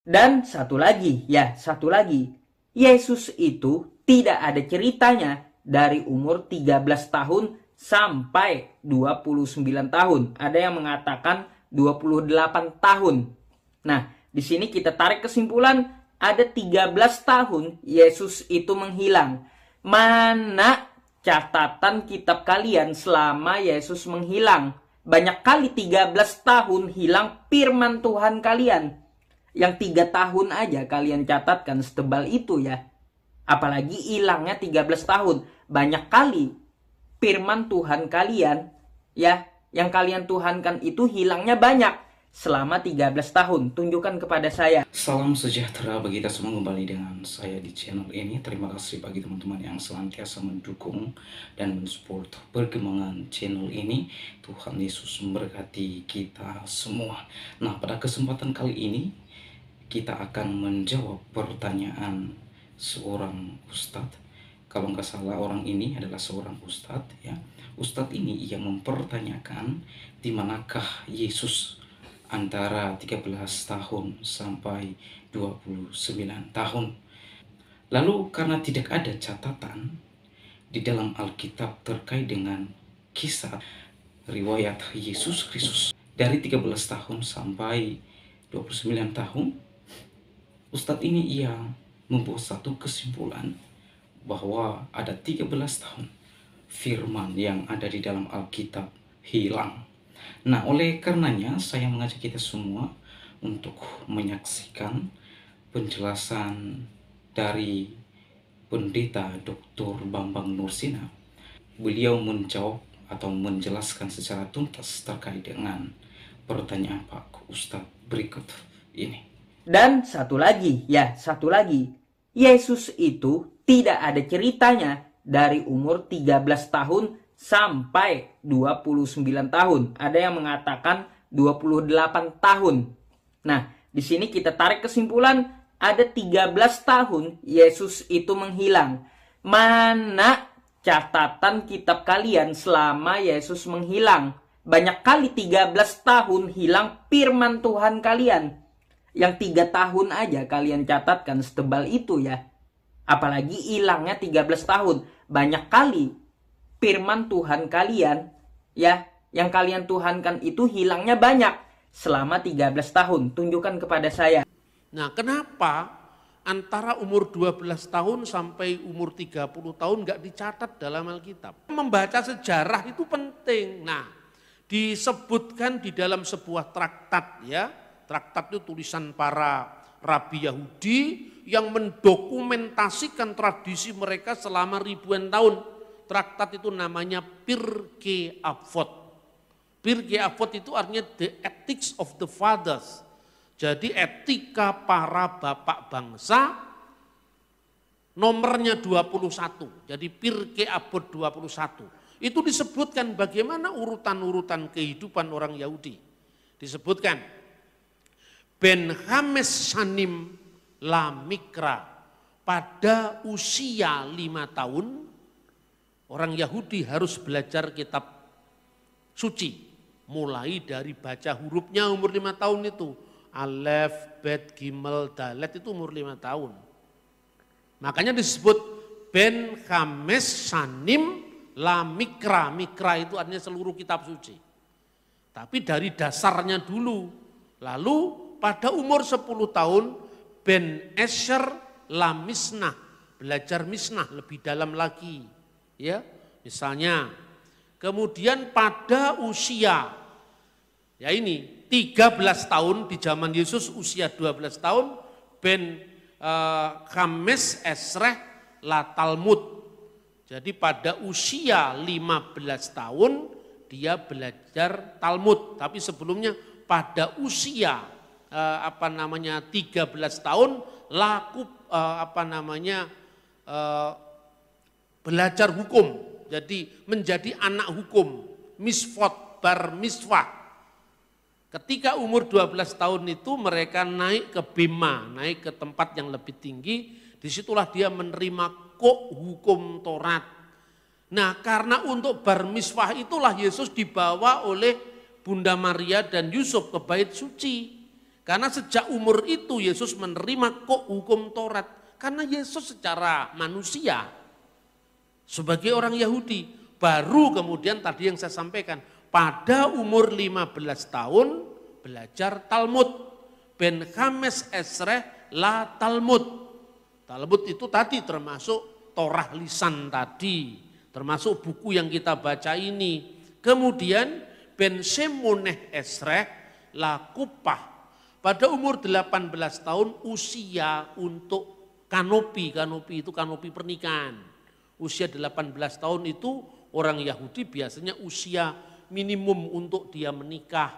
Dan satu lagi, Yesus itu tidak ada ceritanya dari umur 13 tahun sampai 29 tahun. Ada yang mengatakan 28 tahun. Nah, di sini kita tarik kesimpulan ada 13 tahun Yesus itu menghilang. Mana catatan kitab kalian selama Yesus menghilang? Banyak kali 13 tahun hilang firman Tuhan kalian. Yang 3 tahun aja kalian catatkan setebal itu ya. Apalagi hilangnya 13 tahun. Banyak kali firman Tuhan kalian ya, yang kalian tuhankan itu hilangnya banyak selama 13 tahun. Tunjukkan kepada saya. Salam sejahtera bagi kita semua, kembali dengan saya di channel ini. Terima kasih bagi teman-teman yang senantiasa mendukung dan mensupport perkembangan channel ini. Tuhan Yesus memberkati kita semua. Nah, pada kesempatan kali ini kita akan menjawab pertanyaan seorang ustadz. Kalau nggak salah orang ini adalah seorang ustadz ya. Ustadz ini ia mempertanyakan di manakah Yesus antara 13 tahun sampai 29 tahun. Lalu karena tidak ada catatan di dalam Alkitab terkait dengan kisah riwayat Yesus Kristus dari 13 tahun sampai 29 tahun, Ustadz ini ia membuat satu kesimpulan bahwa ada 13 tahun firman yang ada di dalam Alkitab hilang. Nah, oleh karenanya saya mengajak kita semua untuk menyaksikan penjelasan dari Pendeta Dr. Bambang Nursina. Beliau menjawab atau menjelaskan secara tuntas terkait dengan pertanyaan Pak Ustadz berikut ini. Dan satu lagi, Yesus itu tidak ada ceritanya dari umur 13 tahun sampai 29 tahun. Ada yang mengatakan 28 tahun. Nah, di sini kita tarik kesimpulan ada 13 tahun Yesus itu menghilang. Mana catatan kitab kalian selama Yesus menghilang? Banyak kali 13 tahun hilang firman Tuhan kalian. Yang 3 tahun aja kalian catatkan setebal itu ya. Apalagi hilangnya 13 tahun. Banyak kali firman Tuhan kalian ya, yang kalian tuhankan itu hilangnya banyak selama 13 tahun. Tunjukkan kepada saya. Nah, kenapa antara umur 12 tahun sampai umur 30 tahun nggak dicatat dalam Alkitab? Membaca sejarah itu penting. Nah, disebutkan di dalam sebuah traktat ya. Traktat itu tulisan para rabi Yahudi yang mendokumentasikan tradisi mereka selama ribuan tahun. Traktat itu namanya Pirkei Avot. Pirkei Avot itu artinya The Ethics of the Fathers. Jadi etika para bapak bangsa, nomornya 21. Jadi Pirkei Avot 21. Itu disebutkan bagaimana urutan-urutan kehidupan orang Yahudi. Disebutkan Ben Hames Shanim La Mikra, pada usia 5 tahun orang Yahudi harus belajar kitab suci. Mulai dari baca hurufnya umur 5 tahun itu. Alef, Bet, Gimel, Dalet itu umur 5 tahun. Makanya disebut Ben Hames Shanim La Mikra. Mikra itu artinya seluruh kitab suci. Tapi dari dasarnya dulu. Lalu pada umur 10 tahun Ben Esher La Misnah, belajar Misnah lebih dalam lagi. Ya, misalnya. Kemudian pada usia ya ini 13 tahun di zaman Yesus usia 12 tahun Ben Hames Esreh La Talmud. Jadi pada usia 15 tahun dia belajar Talmud, tapi sebelumnya pada usia 13 tahun laku belajar hukum. Jadi menjadi anak hukum, misfot, bar miswah. Ketika umur 12 tahun itu mereka naik ke Bema, naik ke tempat yang lebih tinggi. Disitulah dia menerima hukum Taurat. Nah, karena untuk bar miswah itulah Yesus dibawa oleh Bunda Maria dan Yusuf ke bait suci. Karena sejak umur itu Yesus menerima kok hukum Taurat. Karena Yesus secara manusia sebagai orang Yahudi. Baru kemudian tadi yang saya sampaikan. Pada umur 15 tahun belajar Talmud. Ben Hames Esreh la Talmud. Talmud itu tadi termasuk Torah lisan tadi. Termasuk buku yang kita baca ini. Kemudian Ben Shemoneh Esreh la Kupah. Pada umur 18 tahun usia untuk kanopi. Kanopi itu kanopi pernikahan. Usia 18 tahun itu orang Yahudi biasanya usia minimum untuk dia menikah.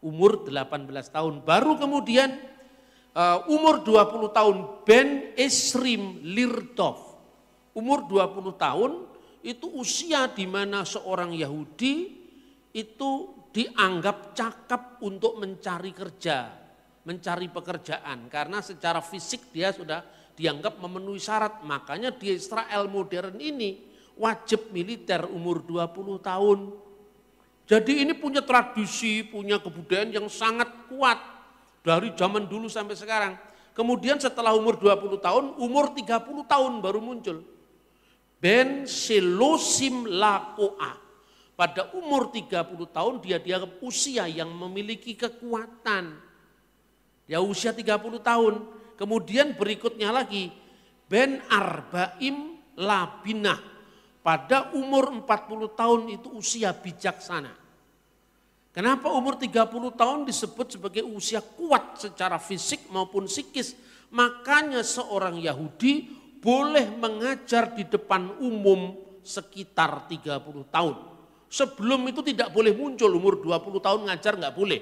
Umur 18 tahun. Baru kemudian umur 20 tahun Ben Esrim Lirdov. Umur 20 tahun itu usia di mana seorang Yahudi itu dianggap cakap untuk mencari kerja. Mencari pekerjaan karena secara fisik dia sudah dianggap memenuhi syarat. Makanya di Israel modern ini wajib militer umur 20 tahun. Jadi ini punya tradisi, punya kebudayaan yang sangat kuat dari zaman dulu sampai sekarang. Kemudian setelah umur 20 tahun, umur 30 tahun baru muncul. Ben Shelosim Lakoa. Pada umur 30 tahun dia dianggap usia yang memiliki kekuatan. Ya usia 30 tahun. Kemudian berikutnya lagi Ben Arbaim Labinah. Pada umur 40 tahun itu usia bijaksana. Kenapa umur 30 tahun disebut sebagai usia kuat secara fisik maupun psikis? Makanya seorang Yahudi boleh mengajar di depan umum sekitar 30 tahun. Sebelum itu tidak boleh muncul, umur 20 tahun ngajar nggak boleh.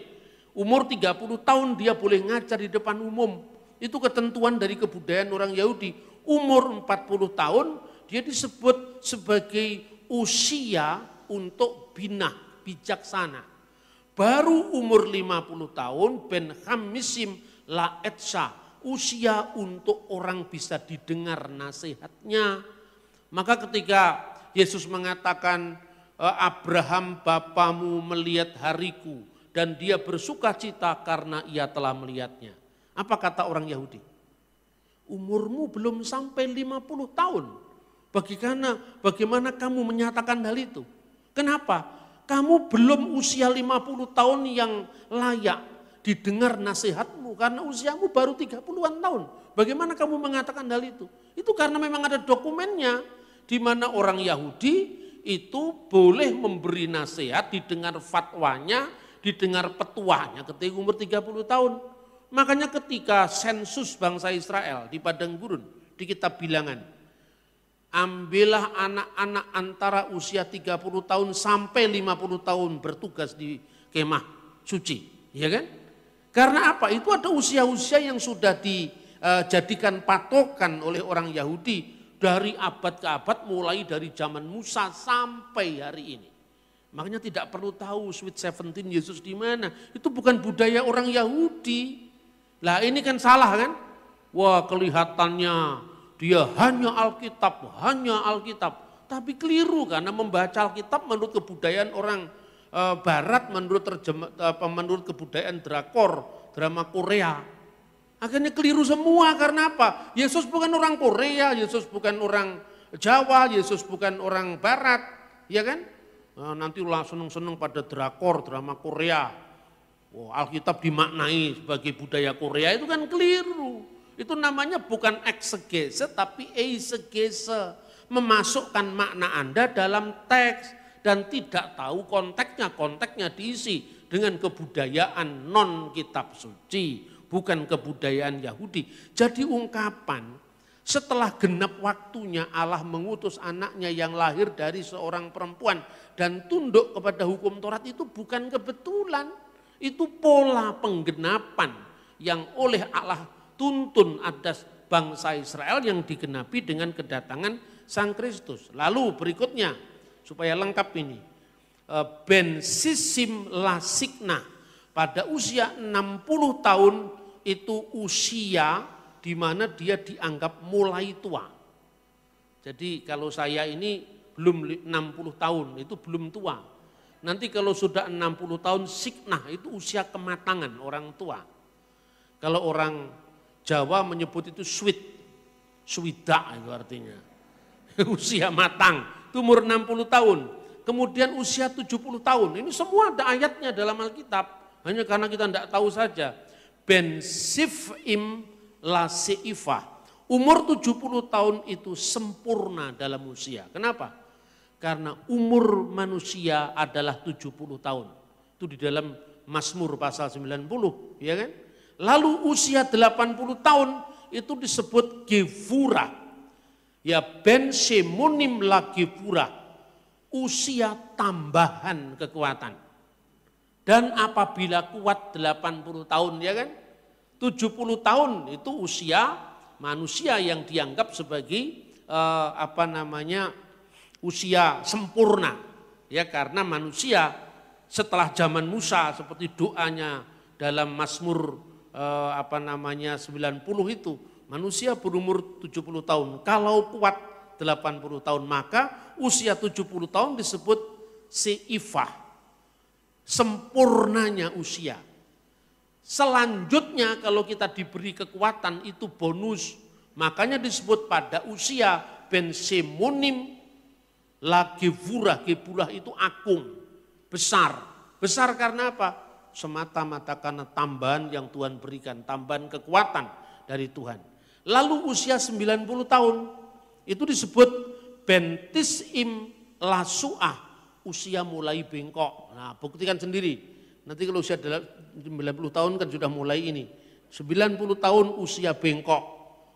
Umur 30 tahun dia boleh ngajar di depan umum. Itu ketentuan dari kebudayaan orang Yahudi. Umur 40 tahun dia disebut sebagai usia untuk binah, bijaksana. Baru umur 50 tahun Ben Hamisim la Etsa, usia untuk orang bisa didengar nasihatnya. Maka ketika Yesus mengatakan Abraham bapamu melihat hariku dan dia bersuka cita karena ia telah melihatnya. Apa kata orang Yahudi? Umurmu belum sampai 50 tahun. Bagaimana kamu menyatakan hal itu? Kenapa? Kamu belum usia 50 tahun yang layak didengar nasihatmu karena usiamu baru 30-an tahun. Bagaimana kamu mengatakan hal itu? Itu karena memang ada dokumennya di mana orang Yahudi itu boleh memberi nasihat, didengar fatwanya, didengar petuahnya ketika umur 30 tahun. Makanya ketika sensus bangsa Israel di padang gurun, di kitab Bilangan, ambillah anak-anak antara usia 30 tahun sampai 50 tahun bertugas di kemah suci, ya kan? Karena apa? Itu ada usia-usia yang sudah dijadikan patokan oleh orang Yahudi dari abad ke abad, mulai dari zaman Musa sampai hari ini. Makanya tidak perlu tahu Sweet 17 Yesus di mana. Itu bukan budaya orang Yahudi. Lah ini kan salah kan? Wah kelihatannya dia hanya Alkitab. Tapi keliru karena membaca Alkitab menurut kebudayaan orang Barat, menurut kebudayaan drama Korea. Akhirnya keliru semua karena apa? Yesus bukan orang Korea, Yesus bukan orang Jawa, Yesus bukan orang Barat, ya kan? Nanti langsung seneng pada drama Korea. Alkitab dimaknai sebagai budaya Korea itu kan keliru. Itu namanya bukan eksegese tapi eisegese. Memasukkan makna Anda dalam teks dan tidak tahu konteksnya diisi dengan kebudayaan non kitab suci, bukan kebudayaan Yahudi. Jadi ungkapan setelah genap waktunya Allah mengutus anaknya yang lahir dari seorang perempuan dan tunduk kepada hukum Taurat itu bukan kebetulan. Itu pola penggenapan yang oleh Allah tuntun atas bangsa Israel yang digenapi dengan kedatangan Sang Kristus. Lalu berikutnya supaya lengkap ini. Ben Sisim Lasikna pada usia 60 tahun itu usia di mana dia dianggap mulai tua. Jadi kalau saya ini belum 60 tahun itu belum tua. Nanti kalau sudah 60 tahun siknah itu usia kematangan orang tua. Kalau orang Jawa menyebut itu swida itu artinya. Usia matang, itu umur 60 tahun. Kemudian usia 70 tahun. Ini semua ada ayatnya dalam Alkitab. Hanya karena kita tidak tahu saja. Ben sif'im la se'ifah. Umur 70 tahun itu sempurna dalam usia. Kenapa? Karena umur manusia adalah 70 tahun. Itu di dalam Mazmur pasal 90, ya kan? Lalu usia 80 tahun itu disebut gevura. Ya ben semonim la gevura. Usia tambahan kekuatan. Dan apabila kuat 80 tahun, ya kan? 70 tahun itu usia manusia yang dianggap sebagai usia sempurna. Ya, karena manusia setelah zaman Musa seperti doanya dalam Mazmur 90 itu, manusia berumur 70 tahun. Kalau kuat 80 tahun, maka usia 70 tahun disebut seifah, sempurnanya usia. Selanjutnya kalau kita diberi kekuatan itu bonus, makanya disebut pada usia ben semonim la gevurah. Gevurah itu agung, besar. Besar karena apa? Semata-mata karena tambahan yang Tuhan berikan, tambahan kekuatan dari Tuhan. Lalu usia 90 tahun itu disebut bentis'im lasu'ah, usia mulai bengkok. Nah, buktikan sendiri. Nanti kalau usia 90 tahun kan sudah mulai ini. 90 tahun usia bengkok.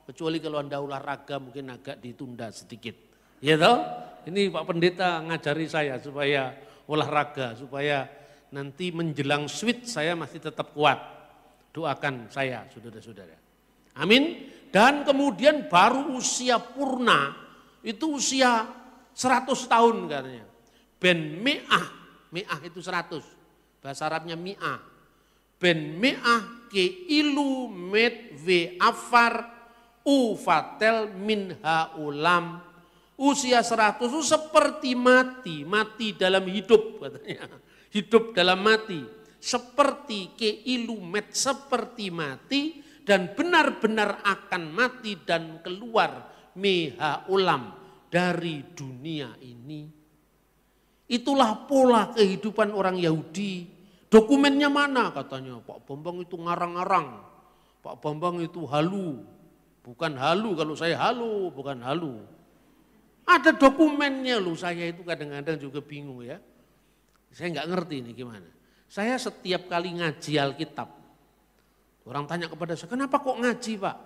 Kecuali kalau Anda olahraga mungkin agak ditunda sedikit. Ya toh? Ini Pak Pendeta ngajari saya supaya olahraga, supaya nanti menjelang switch saya masih tetap kuat. Doakan saya, saudara-saudara. Amin. Dan kemudian baru usia purna, itu usia 100 tahun katanya. Ben me'ah, me'ah itu 100. Bahasa Arabnya mi'ah. Ben me'ah ke ilu med ve afar ufatel min haulam. Usia 100 itu seperti mati, mati dalam hidup katanya. Hidup dalam mati, seperti keilumet, seperti mati, dan benar-benar akan mati dan keluar meha ulam dari dunia ini. Itulah pola kehidupan orang Yahudi. Dokumennya mana katanya? Pak Bambang itu ngarang-ngarang, Pak Bambang itu halu. Bukan halu, kalau saya halu, bukan halu. Ada dokumennya loh, saya itu kadang-kadang juga bingung ya. Saya nggak ngerti ini gimana. Saya setiap kali ngaji Alkitab, orang tanya kepada saya, kenapa kok ngaji Pak?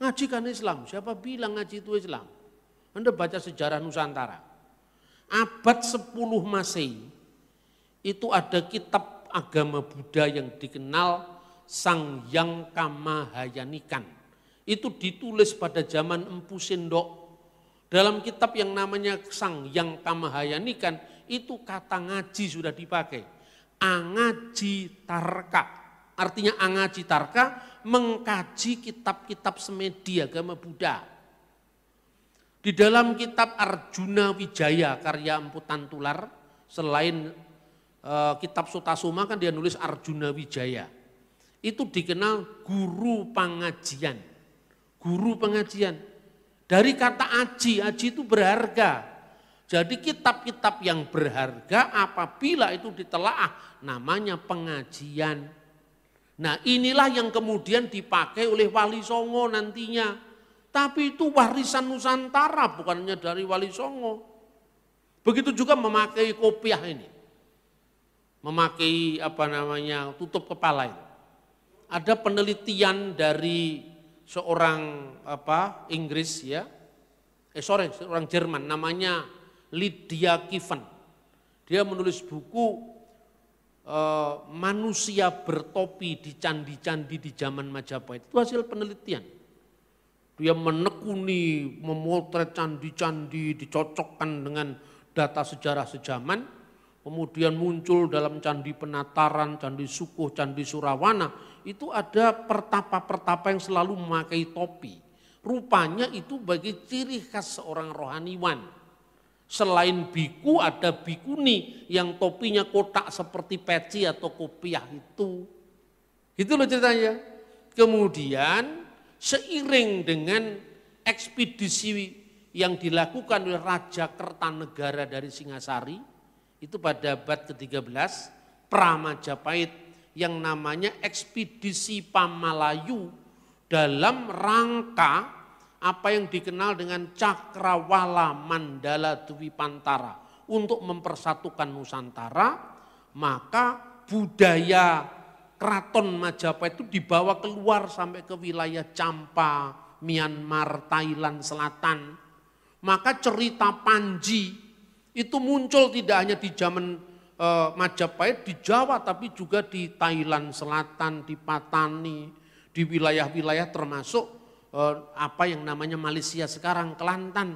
Ngaji kan Islam, siapa bilang ngaji itu Islam? Anda baca sejarah Nusantara. Abad 10 Masehi, itu ada kitab agama Buddha yang dikenal Sang-Yang Kamahayanikan. Itu ditulis pada zaman Empu Sindok. Dalam kitab yang namanya Sang-Yang Kamahayanikan, itu kata ngaji sudah dipakai. Angaji tarka. Artinya angaji tarka, mengkaji kitab-kitab semedi agama Buddha. Di dalam kitab Arjuna Wijaya karya Empu Tantular, selain kitab Sutasoma kan dia nulis Arjuna Wijaya. Itu dikenal guru pengajian. Guru pengajian. Dari kata aji, aji itu berharga. Jadi kitab-kitab yang berharga apabila itu ditelaah namanya pengajian. Nah inilah yang kemudian dipakai oleh Wali Songo nantinya. Tapi itu warisan Nusantara bukan hanya dari Wali Songo. Begitu juga memakai kopiah ini. Memakai tutup kepala itu. Ada penelitian dari seorang Inggris ya. Seorang Jerman namanya Lydia Kiven. Dia menulis buku manusia bertopi di candi-candi di zaman Majapahit. Itu hasil penelitian. Dia menekuni, memotret candi-candi, dicocokkan dengan data sejarah sejaman. Kemudian muncul dalam candi Penataran, candi Sukuh, candi Surawana. Itu ada pertapa-pertapa yang selalu memakai topi. Rupanya itu bagi ciri khas seorang rohaniwan. Selain biku ada bikuni yang topinya kotak seperti peci atau kopiah itu. Itu loh ceritanya. Kemudian seiring dengan ekspedisi yang dilakukan oleh Raja Kertanegara dari Singasari, itu pada abad ke-13, Pramajapahit, yang namanya ekspedisi Pamalayu dalam rangka apa yang dikenal dengan Cakrawala Mandala Dwipantara untuk mempersatukan Nusantara, maka budaya Keraton Majapahit itu dibawa keluar sampai ke wilayah Champa, Myanmar, Thailand Selatan. Maka cerita Panji itu muncul tidak hanya di zaman Majapahit di Jawa, tapi juga di Thailand Selatan, di Patani, di wilayah-wilayah termasuk apa yang namanya Malaysia sekarang, Kelantan.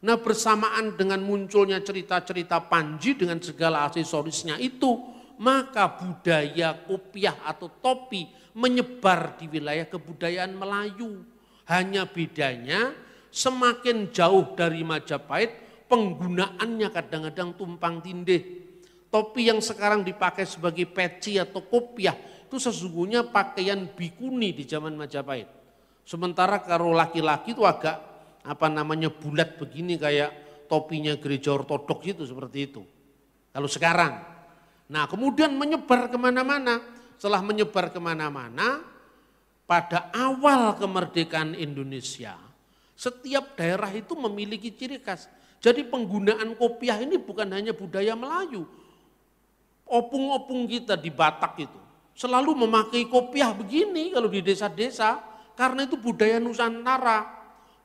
Nah, bersamaan dengan munculnya cerita-cerita Panji dengan segala aksesorisnya itu, maka budaya kopiah atau topi menyebar di wilayah kebudayaan Melayu. Hanya bedanya semakin jauh dari Majapahit, penggunaannya kadang-kadang tumpang tindih. Topi yang sekarang dipakai sebagai peci atau kopiah itu sesungguhnya pakaian bikuni di zaman Majapahit. Sementara kalau laki-laki itu agak bulat begini kayak topinya gereja ortodoks itu, seperti itu. Kalau sekarang. Nah, kemudian menyebar kemana-mana. Setelah menyebar kemana-mana, pada awal kemerdekaan Indonesia, setiap daerah itu memiliki ciri khas. Jadi penggunaan kopiah ini bukan hanya budaya Melayu. Opung-opung kita di Batak itu selalu memakai kopiah begini kalau di desa-desa, karena itu budaya Nusantara.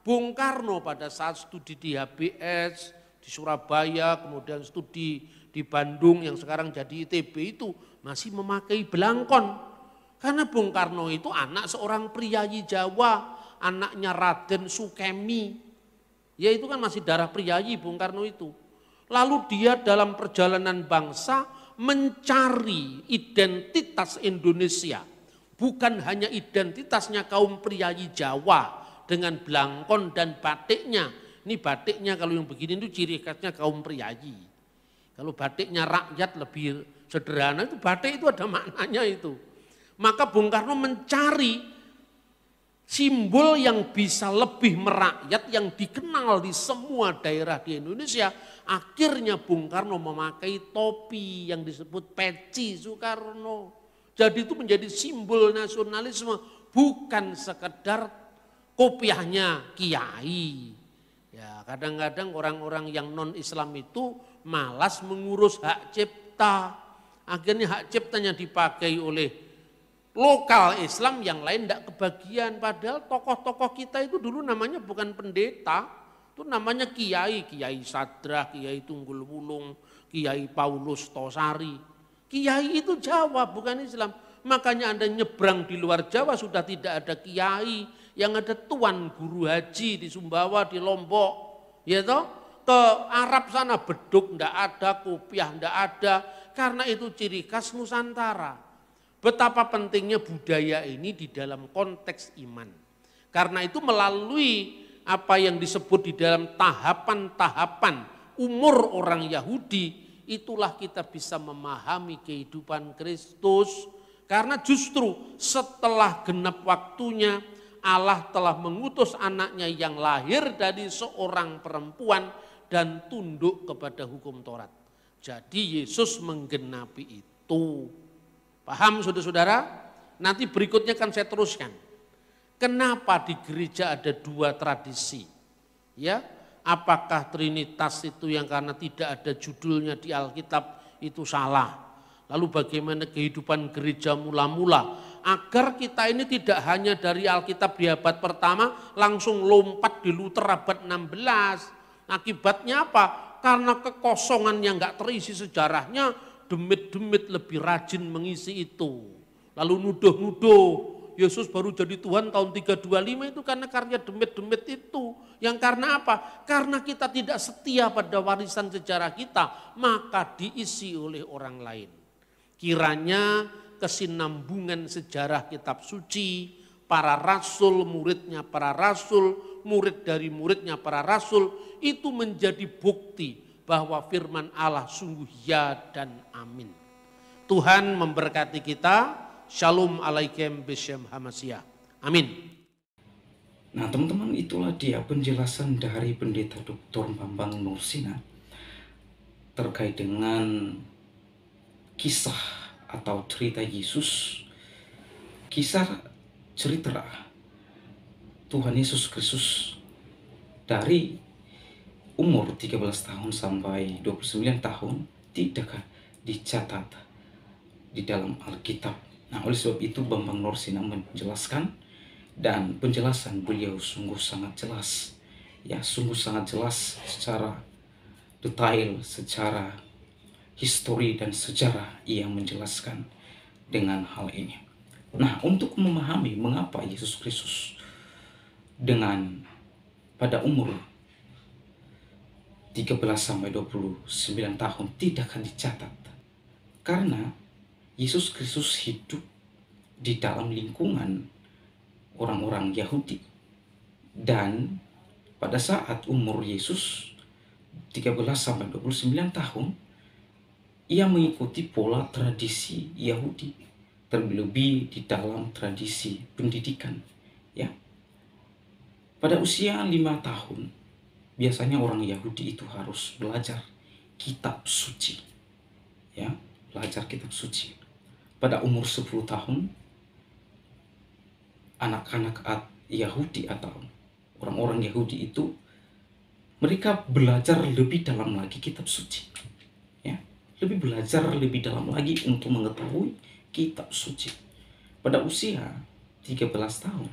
Bung Karno pada saat studi di HBS, di Surabaya, kemudian studi di Bandung yang sekarang jadi ITB itu masih memakai belangkon. Karena Bung Karno itu anak seorang priyayi Jawa, anaknya Raden Sukemi. Ya itu kan masih darah priyayi Bung Karno itu. Lalu dia dalam perjalanan bangsa mencari identitas Indonesia. Bukan hanya identitasnya kaum priyayi Jawa dengan belangkon dan batiknya. Ini batiknya kalau yang begini itu ciri khasnya kaum priyayi. Kalau batiknya rakyat lebih sederhana, itu batik itu ada maknanya itu. Maka Bung Karno mencari simbol yang bisa lebih merakyat, yang dikenal di semua daerah di Indonesia. Akhirnya Bung Karno memakai topi yang disebut peci Soekarno. Jadi itu menjadi simbol nasionalisme, bukan sekedar kopiahnya kiai. Ya, kadang-kadang orang-orang yang non-Islam itu malas mengurus hak cipta. Akhirnya hak ciptanya dipakai oleh lokal Islam, yang lain tidak kebagian. Padahal tokoh-tokoh kita itu dulu namanya bukan pendeta, itu namanya kiai. Kiai Sadra, Kiai Tunggul Wulung, Kiai Paulus Tosari. Kiai itu Jawa bukan Islam. Makanya Anda nyebrang di luar Jawa sudah tidak ada kiai, yang ada tuan guru haji di Sumbawa, di Lombok, ya toh. Ke Arab sana beduk ndak ada, kopiah ndak ada, karena itu ciri khas Nusantara. Betapa pentingnya budaya ini di dalam konteks iman. Karena itu melalui apa yang disebut di dalam tahapan-tahapan umur orang Yahudi, itulah kita bisa memahami kehidupan Kristus. Karena justru setelah genap waktunya, Allah telah mengutus anaknya yang lahir dari seorang perempuan dan tunduk kepada hukum Taurat. Jadi Yesus menggenapi itu. Paham saudara-saudara? Nanti berikutnya kan saya teruskan. Kenapa di gereja ada dua tradisi? Ya, apakah Trinitas itu yang karena tidak ada judulnya di Alkitab itu salah? Lalu bagaimana kehidupan gereja mula-mula? Agar kita ini tidak hanya dari Alkitab di abad pertama langsung lompat di Luther abad 16. Akibatnya apa? Karena kekosongan yang enggak terisi sejarahnya, demit-demit lebih rajin mengisi itu. Lalu nuduh-nuduh, Yesus baru jadi Tuhan tahun 325 itu karena karya demit-demit itu. Yang karena apa? Karena kita tidak setia pada warisan sejarah kita, maka diisi oleh orang lain. Kiranya kesinambungan sejarah kitab suci, para rasul, muridnya para rasul, murid dari muridnya para rasul, itu menjadi bukti bahwa firman Allah sungguh ya dan amin. Tuhan memberkati kita, Shalom alaikum Beshem Hamasya. Amin. Nah teman-teman, itulah dia penjelasan dari Pendeta Dr. Bambang Nursina terkait dengan kisah atau cerita Yesus, kisah cerita Tuhan Yesus Kristus dari umur 13 tahun sampai 29 tahun tidak dicatat di dalam Alkitab. Nah, oleh sebab itu Bambang Nursina menjelaskan, dan penjelasan beliau sungguh sangat jelas. Ya, sungguh sangat jelas secara detail, secara histori dan sejarah ia menjelaskan dengan hal ini. Nah, untuk memahami mengapa Yesus Kristus dengan pada umur 13 sampai 29 tahun tidak akan dicatat, karena Yesus Kristus hidup di dalam lingkungan orang-orang Yahudi, dan pada saat umur Yesus 13 sampai 29 tahun ia mengikuti pola tradisi Yahudi, terlebih di dalam tradisi pendidikan. Ya, pada usia 5 tahun biasanya orang Yahudi itu harus belajar kitab suci. Ya, belajar kitab suci. Pada umur 10 tahun, anak-anak Yahudi atau orang-orang Yahudi itu mereka belajar lebih dalam lagi kitab suci. Ya, belajar lebih dalam lagi untuk mengetahui kitab suci. Pada usia 13 tahun,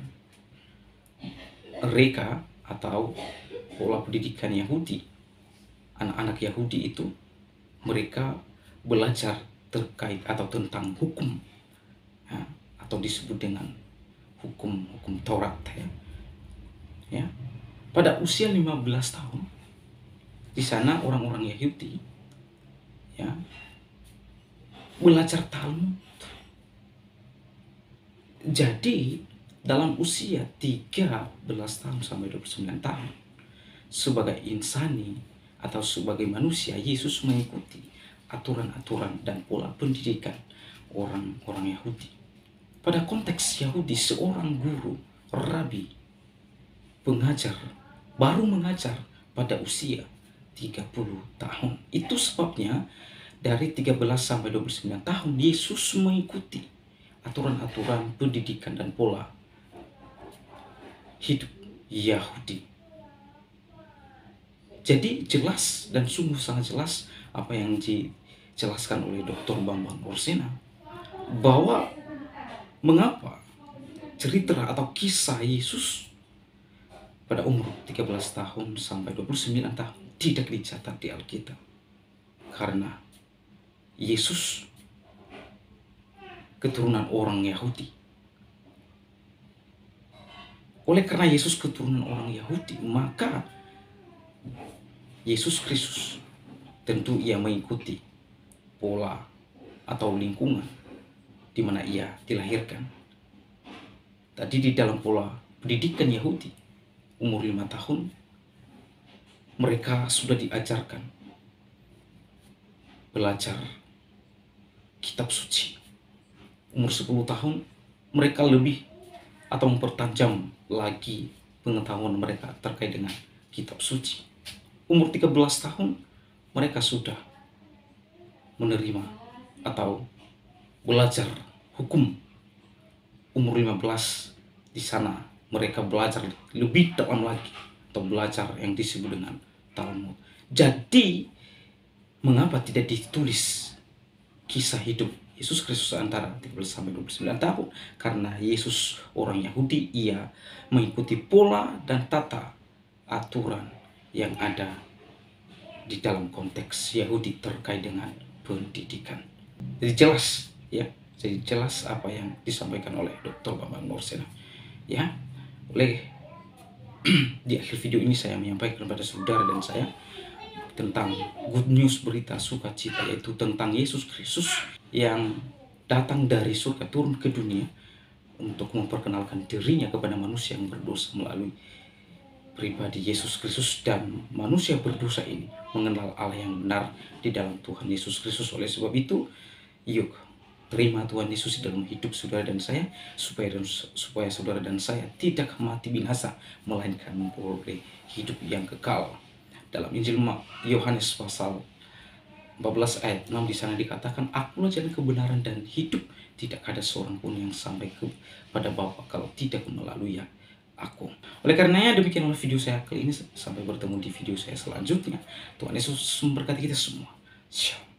mereka atau pola pendidikan Yahudi, anak-anak Yahudi itu mereka belajar terkait atau tentang hukum, ya, atau disebut dengan hukum Taurat. Ya, pada usia 15 tahun di sana orang-orang Yahudi, ya, belajar Talmud. Jadi dalam usia 13 tahun sampai 29 tahun, sebagai insani atau sebagai manusia, Yesus mengikuti aturan-aturan dan pola pendidikan orang-orang Yahudi. Pada konteks Yahudi, seorang guru, rabi, pengajar, baru mengajar pada usia 30 tahun. Itu sebabnya dari 13 sampai 29 tahun Yesus mengikuti aturan-aturan pendidikan dan pola hidup Yahudi. Jadi jelas dan sungguh sangat jelas apa yang dijelaskan oleh Dr. Bambang Nursina, bahwa mengapa cerita atau kisah Yesus pada umur 13 tahun sampai 29 tahun tidak dicatat di Alkitab. Karena Yesus keturunan orang Yahudi. Oleh karena Yesus keturunan orang Yahudi, maka Yesus Kristus tentu ia mengikuti pola atau lingkungan di mana ia dilahirkan. Tadi di dalam pola pendidikan Yahudi, umur 5 tahun mereka sudah diajarkan belajar kitab suci. Umur 10 tahun mereka lebih atau mempertajam lagi pengetahuan mereka terkait dengan kitab suci. Umur 13 tahun mereka sudah menerima atau belajar hukum. Umur 15 di sana mereka belajar lebih dalam lagi atau belajar yang disebut dengan Talmud. Jadi mengapa tidak ditulis kisah hidup Yesus Kristus antara 13 sampai 29 tahun? Karena Yesus orang Yahudi, ia mengikuti pola dan tata aturan yang ada di dalam konteks Yahudi terkait dengan pendidikan. Jadi jelas, ya, jadi jelas apa yang disampaikan oleh Dr. Bambang Nursina. Ya, oleh di akhir video ini saya menyampaikan kepada saudara dan saya tentang good news, berita sukacita, yaitu tentang Yesus Kristus yang datang dari surga turun ke dunia untuk memperkenalkan dirinya kepada manusia yang berdosa melalui pribadi Yesus Kristus, dan manusia berdosa ini mengenal Allah yang benar di dalam Tuhan Yesus Kristus. Oleh sebab itu, yuk terima Tuhan Yesus dalam hidup saudara dan saya, supaya saudara dan saya tidak mati binasa, melainkan memperoleh hidup yang kekal. Dalam Injil Yohanes pasal 14 ayat 6 di sana dikatakan, "Akulah jalan kebenaran dan hidup, tidak ada seorang pun yang sampai kepada Bapa kalau tidak melalui aku." Oleh karenanya demikianlah video saya kali ini. Sampai bertemu di video saya selanjutnya. Tuhan Yesus memberkati kita semua. Shalom.